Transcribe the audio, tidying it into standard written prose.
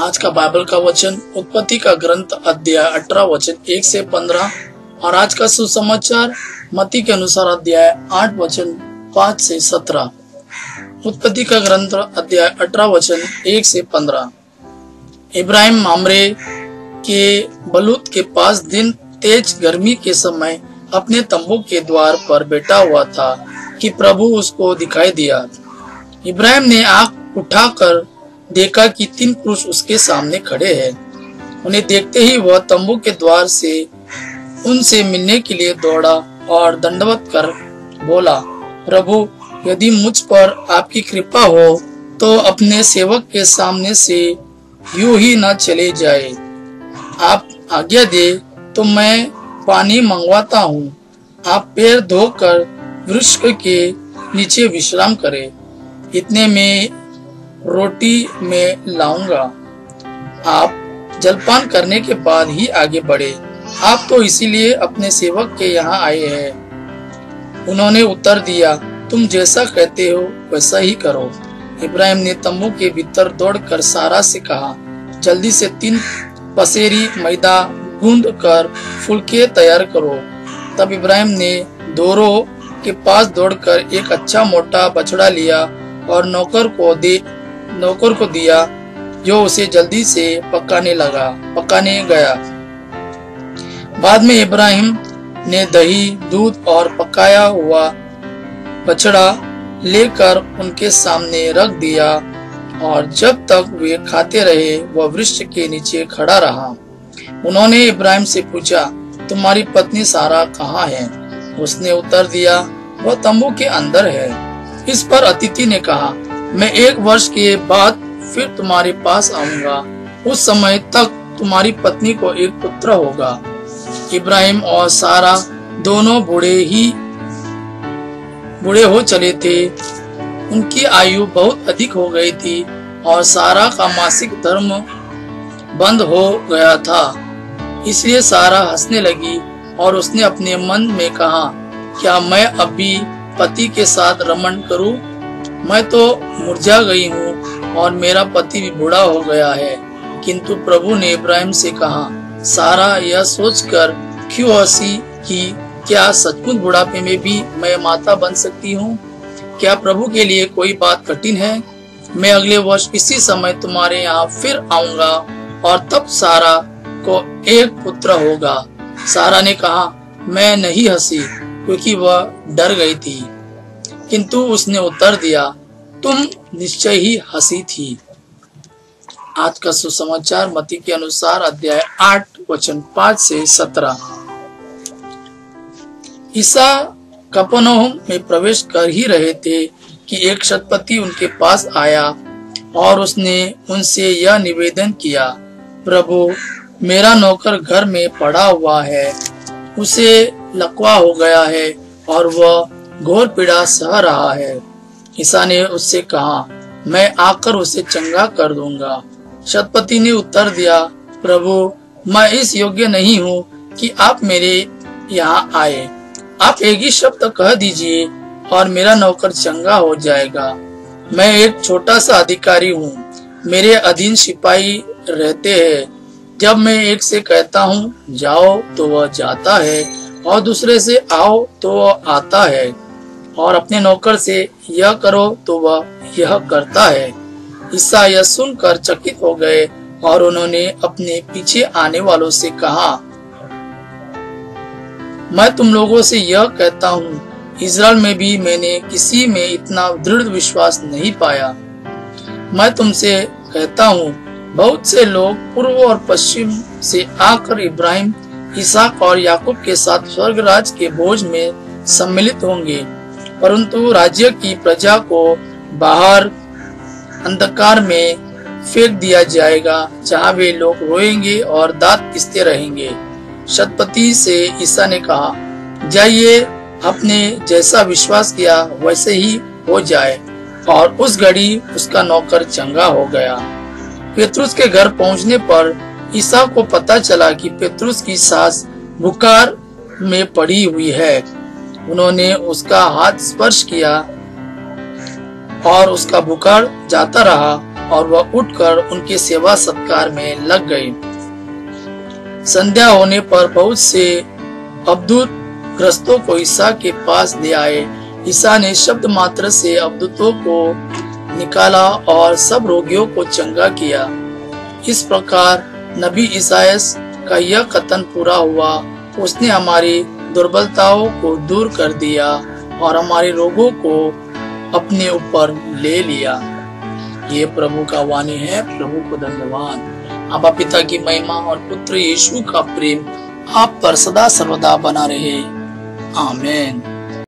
आज का बाइबल का वचन उत्पत्ति का ग्रंथ अध्याय 18 वचन 1 से 15 और आज का सुसमाचार मत्ती के अनुसार अध्याय 8 वचन 5 से 17। उत्पत्ति का ग्रंथ अध्याय 18 वचन 1 से 15। इब्राहिम मामरे के बलूत के पास दिन तेज गर्मी के समय अपने तंबू के द्वार पर बैठा हुआ था कि प्रभु उसको दिखाई दिया। इब्राहिम ने आंख उठाकर देखा कि 3 पुरुष उसके सामने खड़े हैं। उन्हें देखते ही वह तंबू के द्वार से उनसे मिलने के लिए दौड़ा और दंडवत कर बोला, प्रभु, यदि मुझ पर आपकी कृपा हो तो अपने सेवक के सामने से यूं ही न चले जाए। आप आज्ञा दे तो मैं पानी मंगवाता हूँ। आप पैर धोकर वृक्ष के नीचे विश्राम करें। इतने में रोटी में लाऊंगा। आप जलपान करने के बाद ही आगे बढ़े। आप तो इसीलिए अपने सेवक के यहाँ आए हैं। उन्होंने उत्तर दिया, तुम जैसा कहते हो वैसा ही करो। इब्राहिम ने तंबू के भीतर दौड़कर सारा से कहा, जल्दी से 3 पसेरी मैदा गूंद कर फुलके तैयार करो। तब इब्राहिम ने दोरों के पास दौड़कर एक अच्छा मोटा बछड़ा लिया और नौकर को दिया, जो उसे जल्दी से पकाने गया। बाद में इब्राहिम ने दही, दूध और पकाया हुआ बछड़ा लेकर उनके सामने रख दिया और जब तक वे खाते रहे वह वृक्ष के नीचे खड़ा रहा। उन्होंने इब्राहिम से पूछा, तुम्हारी पत्नी सारा कहाँ है? उसने उत्तर दिया, वह तंबू के अंदर है। इस पर अतिथि ने कहा, मैं 1 वर्ष के बाद फिर तुम्हारे पास आऊंगा। उस समय तक तुम्हारी पत्नी को एक पुत्र होगा। इब्राहिम और सारा दोनों बूढ़े हो चले थे। उनकी आयु बहुत अधिक हो गई थी और सारा का मासिक धर्म बंद हो गया था। इसलिए सारा हंसने लगी और उसने अपने मन में कहा, क्या मैं अब भी पति के साथ रमण करूं? मैं तो मुरझा गई हूँ और मेरा पति भी बूढ़ा हो गया है। किंतु प्रभु ने इब्राहिम से कहा, सारा यह सोचकर क्यों हंसी कि क्या सचमुच बुढ़ापे में भी मैं माता बन सकती हूँ? क्या प्रभु के लिए कोई बात कठिन है? मैं अगले वर्ष इसी समय तुम्हारे यहाँ फिर आऊंगा और तब सारा को एक पुत्र होगा। सारा ने कहा, मैं नहीं हंसी, क्योंकि वह डर गई थी। किंतु उसने उत्तर दिया, तुम निश्चय ही हंसी थी। आज का सुसमाचार मत्ती के अनुसार अध्याय 8 वचन 5 से 17। ईसा कफरनहूम में प्रवेश कर ही रहे थे कि एक शतपति उनके पास आया और उसने उनसे यह निवेदन किया, प्रभु, मेरा नौकर घर में पड़ा हुआ है। उसे लकवा हो गया है और वह घोर पीड़ा सह रहा है। ईसा ने उससे कहा, मैं आकर उसे चंगा कर दूंगा। शतपति ने उत्तर दिया, प्रभु, मैं इस योग्य नहीं हूँ कि आप मेरे यहाँ आए। आप एक ही शब्द कह दीजिए और मेरा नौकर चंगा हो जाएगा। मैं एक छोटा सा अधिकारी हूँ। मेरे अधीन सिपाही रहते हैं। जब मैं एक से कहता हूँ जाओ तो वह जाता है और दूसरे से आओ तो वह आता है और अपने नौकर से यह करो तो वह यह करता है। ईसा यह सुनकर चकित हो गए और उन्होंने अपने पीछे आने वालों से कहा, मैं तुम लोगों से यह कहता हूँ, इज़राइल में भी मैंने किसी में इतना दृढ़ विश्वास नहीं पाया। मैं तुमसे कहता हूँ, बहुत से लोग पूर्व और पश्चिम से आकर इब्राहिम, इसहाक और याकूब के साथ स्वर्ग राज के भोज में सम्मिलित होंगे, परंतु राज्य की प्रजा को बाहर अंधकार में फेंक दिया जाएगा, जहाँ वे लोग रोएंगे और दांत पिसते रहेंगे। शतपति से ईसा ने कहा, जाइए, आपने जैसा विश्वास किया वैसे ही हो जाए। और उस घड़ी उसका नौकर चंगा हो गया। पेतरुस के घर पहुंचने पर ईसा को पता चला कि पेतरुस की सास बुखार में पड़ी हुई है। उन्होंने उसका हाथ स्पर्श किया और उसका बुखार जाता रहा और वह उठकर उनके सेवा सत्कार में लग गए। संध्या होने पर बहुत से अवधूत ग्रस्तों को ईसा के पास ले आए। ईसा ने शब्द मात्र से अवधूतों को निकाला और सब रोगियों को चंगा किया। इस प्रकार नबी ईसायास का यह कथन पूरा हुआ, उसने हमारी दुर्बलताओं को दूर कर दिया और हमारे रोगों को अपने ऊपर ले लिया। ये प्रभु का वाणी है। प्रभु को धन्यवाद। अब्बा पिता की महिमा और पुत्र यीशु का प्रेम आप पर सदा सर्वदा बना रहे। आमीन।